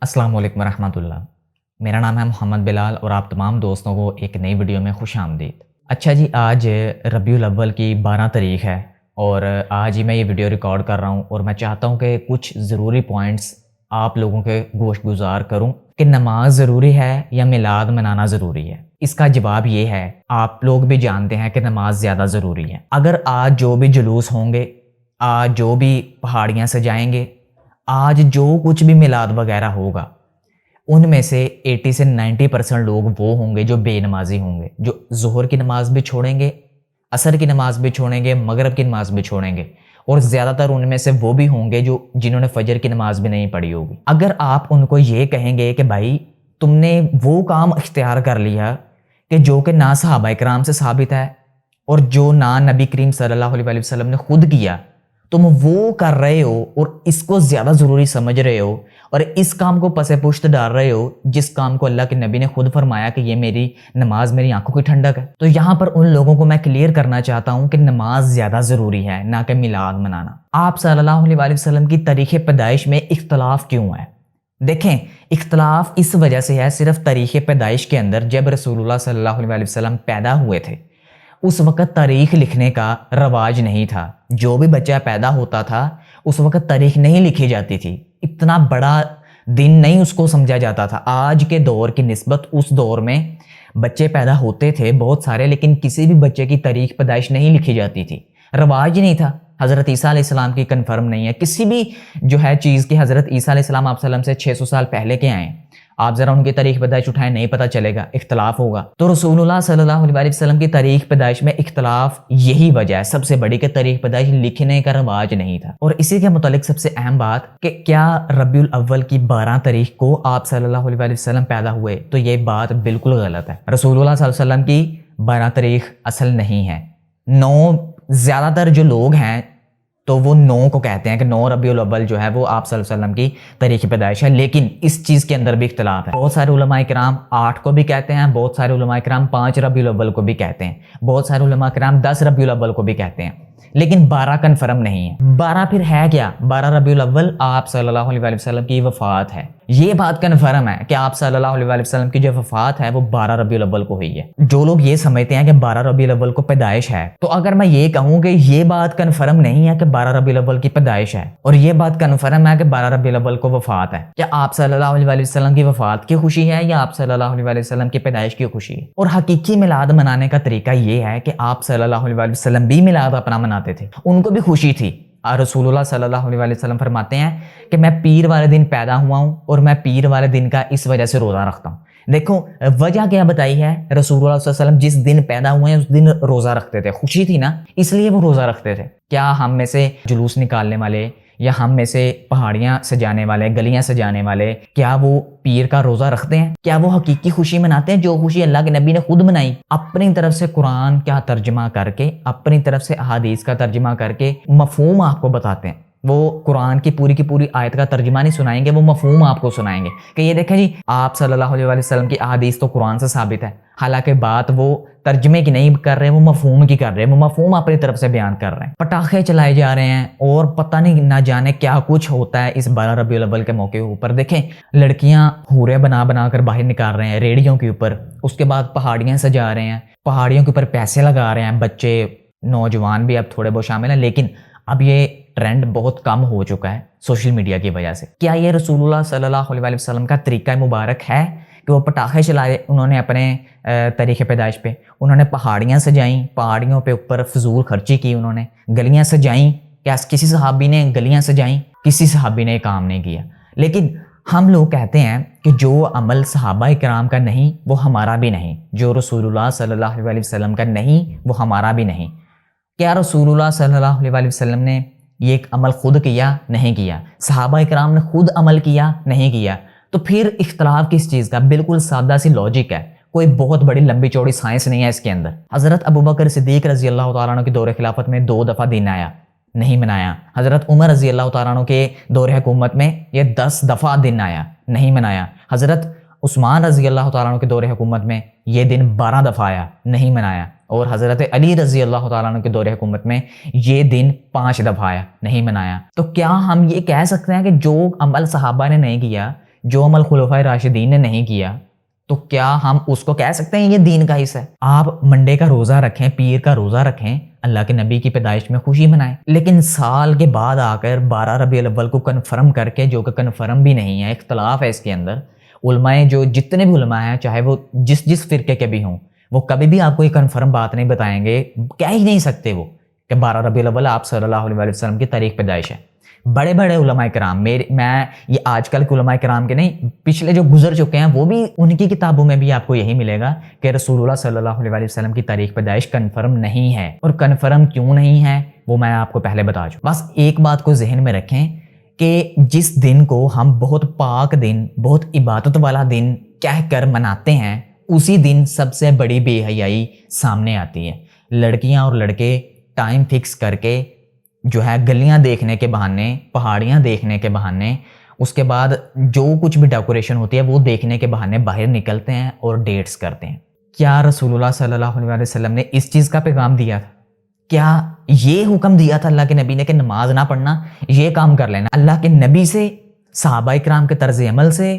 अस्सलाम वालेकुम रहमत उल्लाह। मेरा नाम है मोहम्मद बिलाल और आप तमाम दोस्तों को एक नई वीडियो में खुश आमदीद। अच्छा जी, आज रबीउल अव्वल की 12 तारीख है और आज ही मैं ये वीडियो रिकॉर्ड कर रहा हूँ और मैं चाहता हूँ कि कुछ ज़रूरी पॉइंट्स आप लोगों के गोश गुजार करूँ कि नमाज ज़रूरी है या मिलाद मनाना ज़रूरी है। इसका जवाब ये है, आप लोग भी जानते हैं कि नमाज ज़्यादा ज़रूरी है। अगर आज जो भी जुलूस होंगे, आज जो भी पहाड़ियाँ सजाएंगे, आज जो कुछ भी मिलाद वगैरह होगा, उनमें से 80 से 90% लोग वो होंगे जो बेनमाजी होंगे, जो ज़ोहर की नमाज भी छोड़ेंगे, असर की नमाज भी छोड़ेंगे, मगरब की नमाज भी छोड़ेंगे और ज़्यादातर उनमें से वो भी होंगे जो जिन्होंने फजर की नमाज भी नहीं पढ़ी होगी। अगर आप उनको ये कहेंगे कि भाई तुमने वो काम इख्तियार कर लिया कि जो कि ना सहाबा इकराम से साबित है और जो ना नबी करीम सल्लल्लाहु अलैहि वसल्लम ने खुद किया, तुम वो कर रहे हो और इसको ज़्यादा ज़रूरी समझ रहे हो और इस काम को पसे पुश्त डाल रहे हो जिस काम को अल्लाह के नबी ने खुद फरमाया कि ये मेरी नमाज मेरी आंखों की ठंडक है। तो यहाँ पर उन लोगों को मैं क्लियर करना चाहता हूँ कि नमाज ज़्यादा ज़रूरी है ना कि मिलाद मनाना। आप सल्लल्लाहु अलैहि वसल्लम की तारीख़ पैदाइश में इख्तलाफ क्यों है? देखें, इख्तलाफ इस वजह से है सिर्फ तारीख़ पैदाइश के अंदर। जब रसूलुल्लाह सल्लल्लाहु अलैहि वसल्लम पैदा हुए थे उस वक़्त तारीख़ लिखने का रवाज नहीं था। जो भी बच्चा पैदा होता था उस वक़्त तारीख़ नहीं लिखी जाती थी, इतना बड़ा दिन नहीं उसको समझा जाता था। आज के दौर की निस्बत उस दौर में बच्चे पैदा होते थे बहुत सारे, लेकिन किसी भी बच्चे की तारीख़ पैदाइश नहीं लिखी जाती थी, रवाज नहीं था। हज़रत ईसा अलैहिस्सलाम की कन्फर्म नहीं है किसी भी जो है चीज़ की। हज़रत ईसा अलैहिस्सलाम आप सल्लम से 600 साल पहले के आए, आप ज़रा उनकी तारीख़ पैदाइश उठाएं, नहीं पता चलेगा, इख्तलाफ होगा। तो रसूलुल्लाह सल्लल्लाहु अलैहि वसल्लम की तारीख़ पैदाइश में इख्तलाफ यही वजह है सबसे बड़ी कि तारीख़ पैदाइश लिखने का रवाज नहीं था। और इसी के मुतालिक सबसे अहम बात कि क्या रबीउल अव्वल की 12 तारीख़ को आप सल्लल्लाहु अलैहि वसल्लम पैदा हुए, तो ये बात बिल्कुल गलत है। रसूलुल्लाह सल्लल्लाहु अलैहि वसल्लम की 12 तारीख़ असल नहीं है, 9 ज़्यादातर जो लोग हैं तो वो 9 को कहते हैं कि 9 रबीउल अव्वल जो है वो आप सल्लल्लाहु अलैहि वसल्लम की तारीख़ पैदाइश है। लेकिन इस चीज़ के अंदर भी इख्तलाफ है। बहुत सारे उलमा इकराम 8 को भी कहते हैं, बहुत सारे उलमा इकराम 5 रबीउल अव्वल को भी कहते हैं, बहुत सारे उलमा इकराम 10 रबीउल अव्वल को भी कहते हैं, लेकिन 12 कन्फर्म नहीं है। 12 फिर है क्या? 12 रबीउल अव्वल आप सल्लल्लाहु अलैहि वसल्लम की वफ़ात है, ये बात कन्फर्म है कि आप सल्लल्लाहु अलैहि वसल्लम की जो वफ़ात है वो 12 रबीउल अव्वल को हुई है। जो लोग ये समझते हैं कि 12 रबीउल अव्वल को पैदाइश है, तो अगर मैं ये कहूँ कि ये बात कन्फर्म नहीं है कि 12 रबीउल अव्वल की पैदाइश है और ये बात कन्फर्म है कि 12 रबीउल अव्वल को वफ़ात है, क्या आप सल्लल्लाहु अलैहि वसल्लम की वफ़ात की खुशी है या आप सल्लल्लाहु अलैहि वसल्लम की पैदाइश की खुशी है? और हकीकी मिलाद मनाने का तरीका ये है कि आप सल्लल्लाहु अलैहि वसल्लम भी मिलाद अपना मनाते थे, उनको भी खुशी थी। रसूलुल्लाह सल्लल्लाहु अलैहि वसल्लम फरमाते हैं कि मैं पीर वाले दिन पैदा हुआ हूँ और मैं पीर वाले दिन का इस वजह से रोज़ा रखता हूँ। देखो वजह क्या बताई है, रसूलुल्लाह सल्लल्लाहु अलैहि वसल्लम जिस दिन पैदा हुए हैं उस दिन रोज़ा रखते थे, खुशी थी ना, इसलिए वो रोज़ा रखते थे। क्या हम में से जुलूस निकालने वाले या हम में से पहाड़ियाँ सजाने वाले, गलियाँ सजाने वाले, क्या वो पीर का रोज़ा रखते हैं? क्या वो हकीकी खुशी मनाते हैं जो खुशी अल्लाह के नबी ने खुद मनाई? अपनी तरफ से कुरान का तर्जमा करके, अपनी तरफ से अहादीस का तर्जमा करके मफ़हूम आपको बताते हैं। वो कुरान की पूरी आयत का तर्जमा नहीं सुनाएंगे, वो मफ़हूम आपको सुनाएंगे कि ये देखें जी आप सल्लल्लाहु अलैहि वसल्लम की अहादीस तो कुरान से साबित है, हालांकि बात वो तर्जमे की नहीं कर रहे, वो मफ़हूम की कर रहे हैं, वो मफ़हूम अपनी तरफ से बयान कर रहे हैं। पटाखे चलाए जा रहे हैं और पता नहीं ना जाने क्या कुछ होता है इस 12 रबीउल अव्वल के मौके ऊपर। देखें लड़कियां हूरें बना कर बाहर निकाल रहे हैं रेडियों के ऊपर, उसके बाद पहाड़ियाँ सजा रहे हैं, पहाड़ियों के ऊपर पैसे लगा रहे हैं, बच्चे नौजवान भी अब थोड़े बहुत शामिल हैं, लेकिन अब ये ट्रेंड बहुत कम हो चुका है सोशल मीडिया की वजह से। क्या ये रसूलुल्लाह सल्लल्लाहु अलैहि वसल्लम का तरीका मुबारक है कि वो पटाखे चलाए उन्होंने अपने तारीख़ पैदाइश पे, उन्होंने पहाड़ियाँ सजाई, पहाड़ियों पे ऊपर फजूल खर्ची की, उन्होंने गलियाँ सजाई? क्या किसी सहाबी ने गलियाँ सजाई? किसी सहाबी ने काम नहीं किया। लेकिन हम लोग कहते हैं कि जो अमल सहाबा इकराम का नहीं वो हमारा भी नहीं, जो रसूलुल्लाह सल्लल्लाहु अलैहि वसल्लम का नहीं वो हमारा भी नहीं। क्या रसूलुल्लाह सल्लल्लाहु अलैहि वसल्लम ने ये एक अमल खुद किया? नहीं किया। सहाबा इकराम ने खुद अमल किया? नहीं किया। तो फिर इख्तलाफ किस चीज़ का? बिल्कुल सादा सी लॉजिक है, कोई बहुत बड़ी लंबी चौड़ी साइंस नहीं है इसके अंदर। हज़रत अबू बकर सिद्दीक़ रज़ी अल्लाह तआला अन्हु के दौरे खिलाफत में 2 दफ़ा दिन आया, नहीं मनाया। हज़रत उमर रज़ी अल्लाह तआला अन्हु के दौरे हुकूमत में ये 10 दफ़ा दिन आया, नहीं मनाया। हज़रत उस्मान रज़ी अल्लाह तआला अन्हु के दौरे हुकूमत में ये दिन 12 दफ़ा आया, नहीं मनाया। और हज़रत अली रज़ी अल्लाह तआला अन्हु के दौरे हुकूमत में ये दिन 5 दफ़ा आया, नहीं मनाया। तो क्या हम ये कह सकते हैं कि जो अमल सहाबा ने नहीं किया جو عمل خلفائے راشدین نے نہیں کیا تو کیا ہم اس کو کہہ سکتے ہیں یہ دین کا حصہ ہے؟ آپ منڈے کا روزہ رکھیں، پیر کا روزہ رکھیں، اللہ کے نبی کی پیدائش میں خوشی منائیں، لیکن سال کے بعد آ کر 12 ربیع الاول کو کنفرم کر کے، جو کہ کنفرم بھی نہیں ہے، اختلاف ہے اس کے اندر، علماء جو جتنے بھی علماء ہیں چاہے وہ جس فرقے کے بھی ہوں، وہ کبھی بھی آپ کو یہ کنفرم بات نہیں بتائیں گے، کہہ ہی نہیں سکتے وہ کہ 12 ربیع الاول آپ صلی اللہ علیہ وسلم کی تاریخ پیدائش ہے۔ بڑے بڑے علماء کرام، میں یہ آج کل کے علماء کرام کے نہیں، پچھلے جو گزر چکے ہیں وہ بھی، ان کی کتابوں میں بھی آپ کو یہی ملے گا کہ رسول اللہ صلی اللہ علیہ وسلم کی تاریخ پیدائش کنفرم نہیں ہے۔ اور کنفرم کیوں نہیں ہے وہ میں آپ کو پہلے بتا چکا۔ بس ایک بات کو ذہن میں رکھیں کہ جس دن کو ہم بہت پاک دن، بہت عبادت والا دن کہہ کر مناتے ہیں، اسی دن سب سے بڑی بے حیائی سامنے آتی ہے۔ لڑکیاں اور لڑکے ٹائم فکس کر کے جو ہے گلیاں دیکھنے کے بہانے، پہاڑیاں دیکھنے کے بہانے، اس کے بعد جو کچھ بھی ڈیکوریشن ہوتی ہے وہ دیکھنے کے بہانے باہر نکلتے ہیں اور ڈیٹس کرتے ہیں۔ کیا رسول اللہ صلی اللہ علیہ وسلم نے اس چیز کا پیغام دیا تھا؟ کیا یہ حکم دیا تھا اللہ کے نبی نے کہ نماز نہ پڑھنا، یہ کام کر لینا؟ اللہ کے نبی سے، صحابہ کرام کے طرز عمل سے،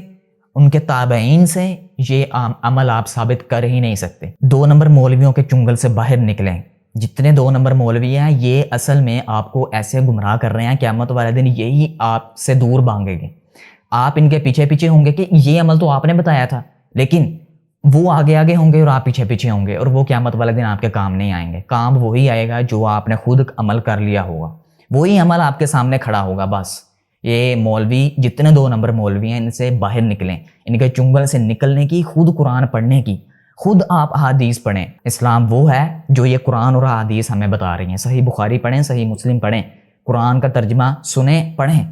ان کے تابعین سے یہ عمل آپ ثابت کر ہی نہیں سکتے۔ 2 نمبر مولویوں کے چنگل سے باہر نکلیں۔ جتنے 2 نمبر مولوی ہیں یہ اصل میں آپ کو ایسے گمراہ کر رہے ہیں، قیامت والے دن یہی آپ سے دور بھاگیں گے۔ آپ ان کے پیچھے پیچھے ہوں گے کہ یہ عمل تو آپ نے بتایا تھا، لیکن وہ آگے آگے ہوں گے اور آپ پیچھے پیچھے ہوں گے، اور وہ قیامت والے دن آپ کے کام نہیں آئیں گے۔ کام وہی آئے گا جو آپ نے خود عمل کر لیا ہوگا، وہی عمل آپ کے سامنے کھڑا ہوگا۔ بس یہ مولوی، جتنے 2 نمبر مولوی ہیں، ان سے باہر نکلیں، ان کے چنگل سے نکلنے کی، خود قرآن پڑھنے کی، خود آپ احادیث پڑھیں۔ اسلام وہ ہے جو یہ قرآن اور احادیث ہمیں بتا رہی ہیں۔ صحیح بخاری پڑھیں، صحیح مسلم پڑھیں، قرآن کا ترجمہ سنیں، پڑھیں،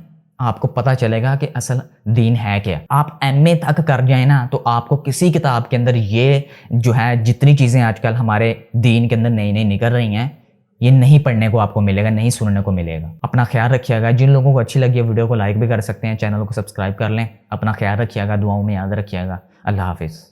آپ کو پتہ چلے گا کہ اصل دین ہے کیا۔ آپ ایم اے تک کر جائیں نا تو آپ کو کسی کتاب کے اندر یہ جو ہے جتنی چیزیں آج کل ہمارے دین کے اندر نئی نئی نکل رہی ہیں، یہ نہیں پڑھنے کو آپ کو ملے گا، نہیں سننے کو ملے گا۔ اپنا خیال رکھیے گا۔ جن لوگوں کو اچھی لگی ہے ویڈیو کو لائک بھی کر سکتے ہیں، چینل کو سبسکرائب کر لیں۔ اپنا خیال رکھیے گا، دعاؤں میں یاد رکھیے گا۔ اللہ حافظ۔